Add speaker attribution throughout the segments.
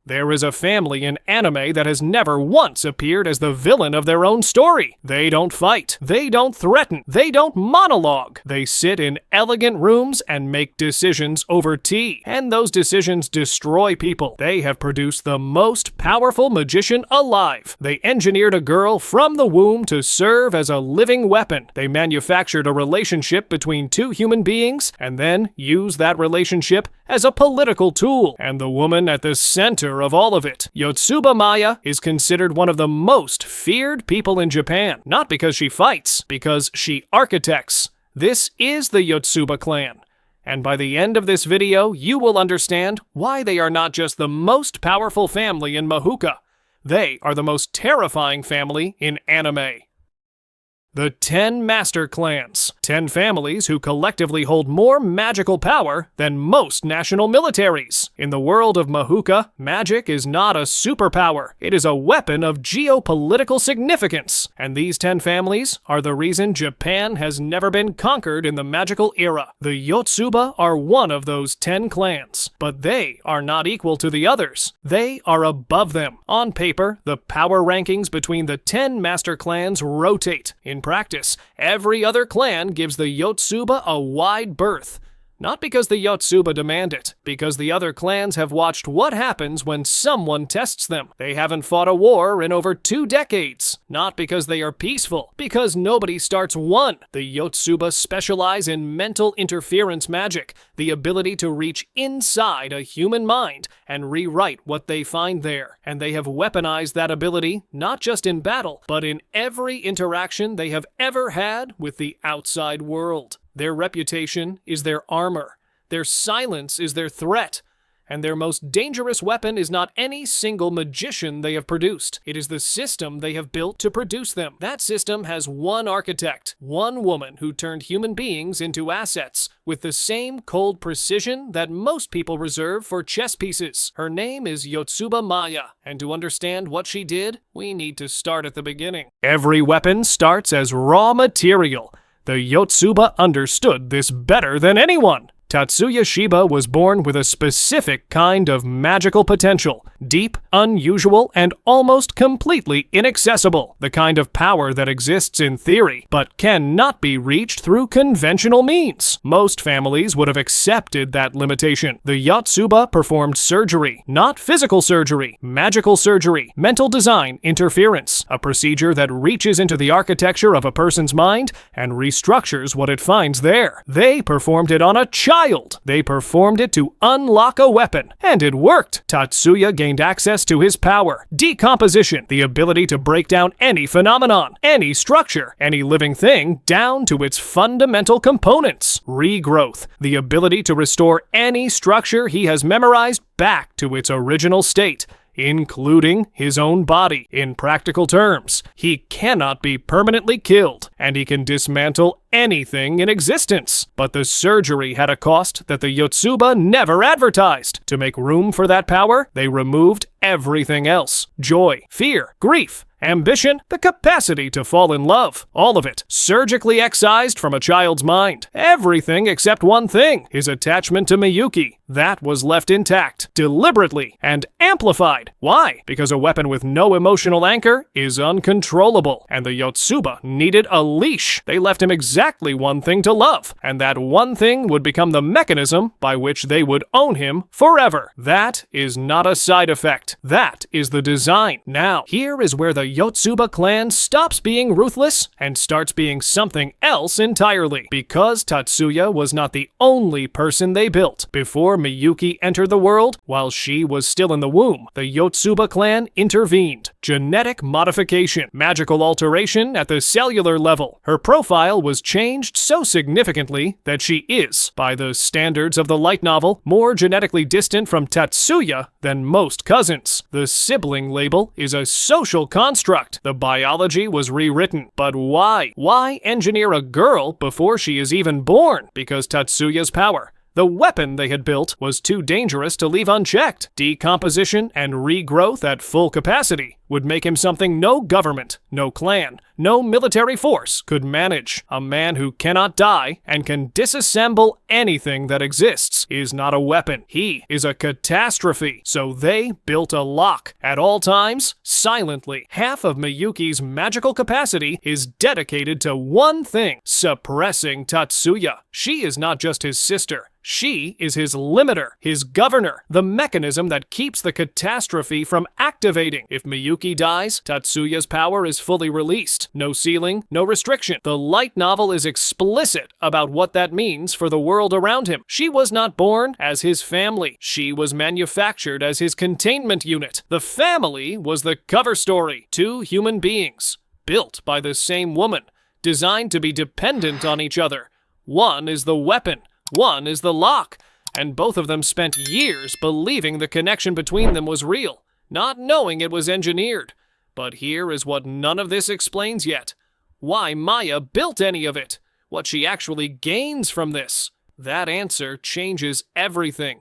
Speaker 1: There is a family in anime that has never once appeared as the villain of their own story. They don't fight. They don't threaten. They don't monologue. They sit in elegant rooms and make decisions over tea. And those decisions destroy people. They have produced the most powerful magician alive. They engineered a girl from the womb to serve as a living weapon. They manufactured a relationship between two human beings and then used that relationship as a political tool. And the woman at the center of all of it, Yotsuba Maya, is considered one of the most feared people in Japan. Not because she fights, because she architects. This is the Yotsuba Clan. And by the end of this video, you will understand why they are not just the most powerful family in mahouka. They are the most terrifying family in anime. The 10 Master Clans. 10 families who collectively hold more magical power than most national militaries. In the world of mahouka, magic is not a superpower. It is a weapon of geopolitical significance. And these 10 families are the reason Japan has never been conquered in the magical era. The Yotsuba are one of those 10 clans, but they are not equal to the others. They are above them. On paper, the power rankings between the 10 Master Clans rotate. In practice, every other clan gives the Yotsuba a wide berth. Not because the Yotsuba demand it, because the other clans have watched what happens when someone tests them. They haven't fought a war in over 2 decades. Not because they are peaceful, because nobody starts one. The Yotsuba specialize in mental interference magic, the ability to reach inside a human mind and rewrite what they find there. And they have weaponized that ability not just in battle, but in every interaction they have ever had with the outside world. Their reputation is their armor. Their silence is their threat. And their most dangerous weapon is not any single magician they have produced. It is the system they have built to produce them. That system has one architect, one woman who turned human beings into assets with the same cold precision that most people reserve for chess pieces. Her name is Yotsuba Maya, and to understand what she did, we need to start at the beginning. Every weapon starts as raw material. The Yotsuba understood this better than anyone. Tatsuya Shiba was born with a specific kind of magical potential, deep, unusual, and almost completely inaccessible, the kind of power that exists in theory, but cannot be reached through conventional means. Most families would have accepted that limitation. The Yotsuba performed surgery, not physical surgery, magical surgery, mental design interference, a procedure that reaches into the architecture of a person's mind and restructures what it finds there. They performed it on a child. They performed it to unlock a weapon, and it worked. Tatsuya gained access to his power, decomposition, the ability to break down any phenomenon, any structure, any living thing down to its fundamental components, regrowth, the ability to restore any structure he has memorized back to its original state, including his own body. In practical terms, he cannot be permanently killed, and he can dismantle anything in existence. But the surgery had a cost that the Yotsuba never advertised. To make room for that power, they removed everything else. Joy, fear, grief, ambition, the capacity to fall in love. All of it surgically excised from a child's mind. Everything except one thing, his attachment to Miyuki. That was left intact, deliberately, and amplified. Why? Because a weapon with no emotional anchor is uncontrollable, and the Yotsuba needed a leash. They left him exactly one thing to love, and that one thing would become the mechanism by which they would own him forever. That is not a side effect. That is the design. Now, here is where the Yotsuba clan stops being ruthless and starts being something else entirely. Because Tatsuya was not the only person they built. Before Miyuki entered the world, while she was still in the womb, the Yotsuba clan intervened. Genetic modification, magical alteration at the cellular level. Her profile was changed so significantly that she is, by the standards of the light novel, more genetically distant from Tatsuya than most cousins. The sibling label is a social construct. The biology was rewritten. But why? Why engineer a girl before she is even born? Because Tatsuya's power. The weapon they had built was too dangerous to leave unchecked. Decomposition and regrowth at full capacity. would make him something no government, no clan, no military force could manage. A man who cannot die and can disassemble anything that exists is not a weapon. He is a catastrophe. So they built a lock. At all times, silently. Half of Miyuki's magical capacity is dedicated to one thing: suppressing Tatsuya. She is not just his sister. She is his limiter, his governor, the mechanism that keeps the catastrophe from activating. If Miyuki dies, Tatsuya's power is fully released. No ceiling, no restriction. The light novel is explicit about what that means for the world around him. She was not born as his family. She was manufactured as his containment unit. The family was the cover story. Two human beings, built by the same woman, designed to be dependent on each other. One is the weapon. One is the lock, and both of them spent years believing the connection between them was real, not knowing it was engineered. But here is what none of this explains yet. Why Maya built any of it. What she actually gains from this. That answer changes everything.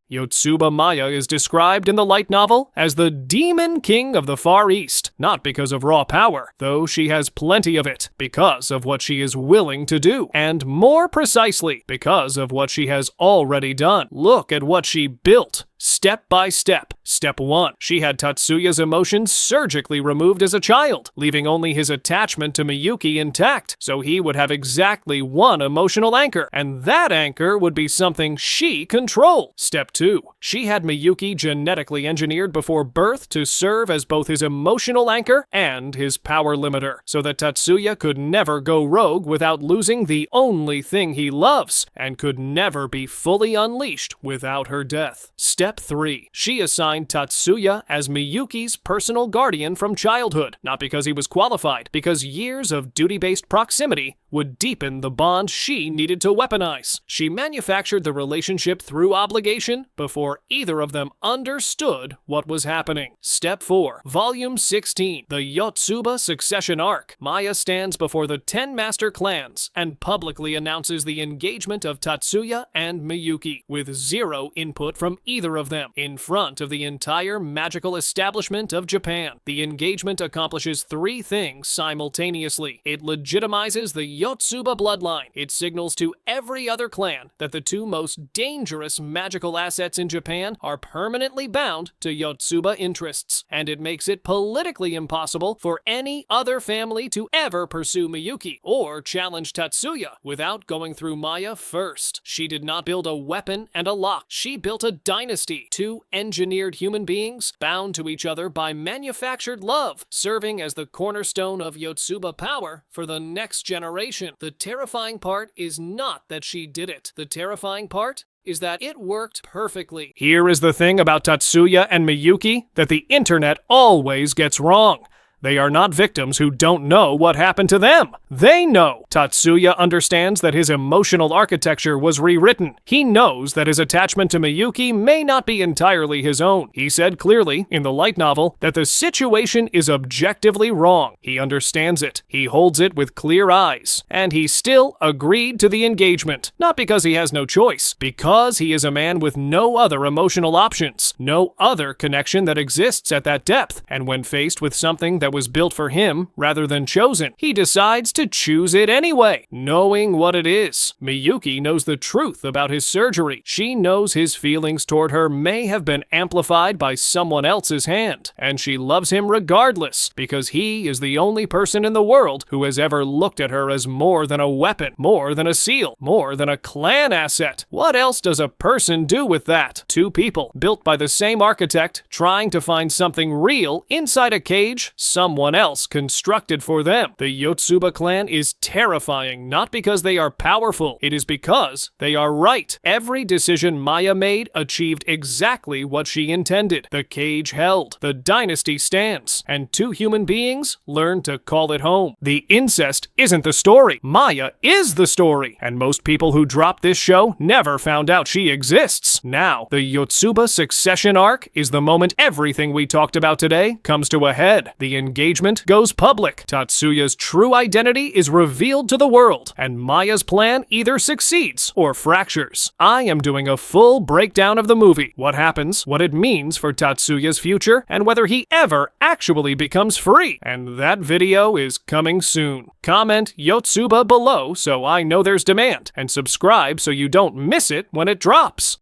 Speaker 1: Yotsuba Maya is described in the light novel as the demon king of the Far East, not because of raw power, though she has plenty of it, because of what she is willing to do, and more precisely, because of what she has already done. Look at what she built. Step by step. Step 1. She had Tatsuya's emotions surgically removed as a child, leaving only his attachment to Miyuki intact, so he would have exactly one emotional anchor, and that anchor would be something she controlled. Step 2. She had Miyuki genetically engineered before birth to serve as both his emotional anchor and his power limiter, so that Tatsuya could never go rogue without losing the only thing he loves, and could never be fully unleashed without her death. Step 3. She assigned Tatsuya as Miyuki's personal guardian from childhood, not because he was qualified, because years of duty-based proximity would deepen the bond she needed to weaponize. She manufactured the relationship through obligation before either of them understood what was happening. Step 4. Volume 16. The Yotsuba Succession Arc. Maya stands before the 10 master clans and publicly announces the engagement of Tatsuya and Miyuki, with zero input from either of them, in front of the entire magical establishment of Japan. The engagement accomplishes 3 things simultaneously. It legitimizes the Yotsuba bloodline. It signals to every other clan that the 2 most dangerous magical assets in Japan are permanently bound to Yotsuba interests, and it makes it politically impossible for any other family to ever pursue Miyuki or challenge Tatsuya without going through Maya first. She did not build a weapon and a lock. She built a dynasty. 2 engineered human beings bound to each other by manufactured love, serving as the cornerstone of Yotsuba power for the next generation. The terrifying part is not that she did it. The terrifying part is that it worked perfectly. Here is the thing about Tatsuya and Miyuki that the internet always gets wrong. They are not victims who don't know what happened to them. They know. Tatsuya understands that his emotional architecture was rewritten. He knows that his attachment to Miyuki may not be entirely his own. He said clearly in the light novel that the situation is objectively wrong. He understands it. He holds it with clear eyes. And he still agreed to the engagement. Not because he has no choice, because he is a man with no other emotional options, no other connection that exists at that depth. And when faced with something that was built for him rather than chosen, he decides to choose it anyway, knowing what it is. Miyuki knows the truth about his surgery. She knows his feelings toward her may have been amplified by someone else's hand, and she loves him regardless, because he is the only person in the world who has ever looked at her as more than a weapon, more than a seal, more than a clan asset. What else does a person do with that? 2 people, built by the same architect, trying to find something real inside a cage someone else constructed for them. The Yotsuba clan is terrifying, not because they are powerful. It is because they are right. Every decision Maya made achieved exactly what she intended. The cage held. The dynasty stands. And 2 human beings learn to call it home. The incest isn't the story. Maya is the story. And most people who drop this show never found out she exists. Now, the Yotsuba succession arc is the moment everything we talked about today comes to a head. The engagement goes public. Tatsuya's true identity is revealed to the world, and Maya's plan either succeeds or fractures. I am doing a full breakdown of the movie, what happens, what it means for Tatsuya's future, and whether he ever actually becomes free. And that video is coming soon. Comment Yotsuba below so I know there's demand, and subscribe so you don't miss it when it drops.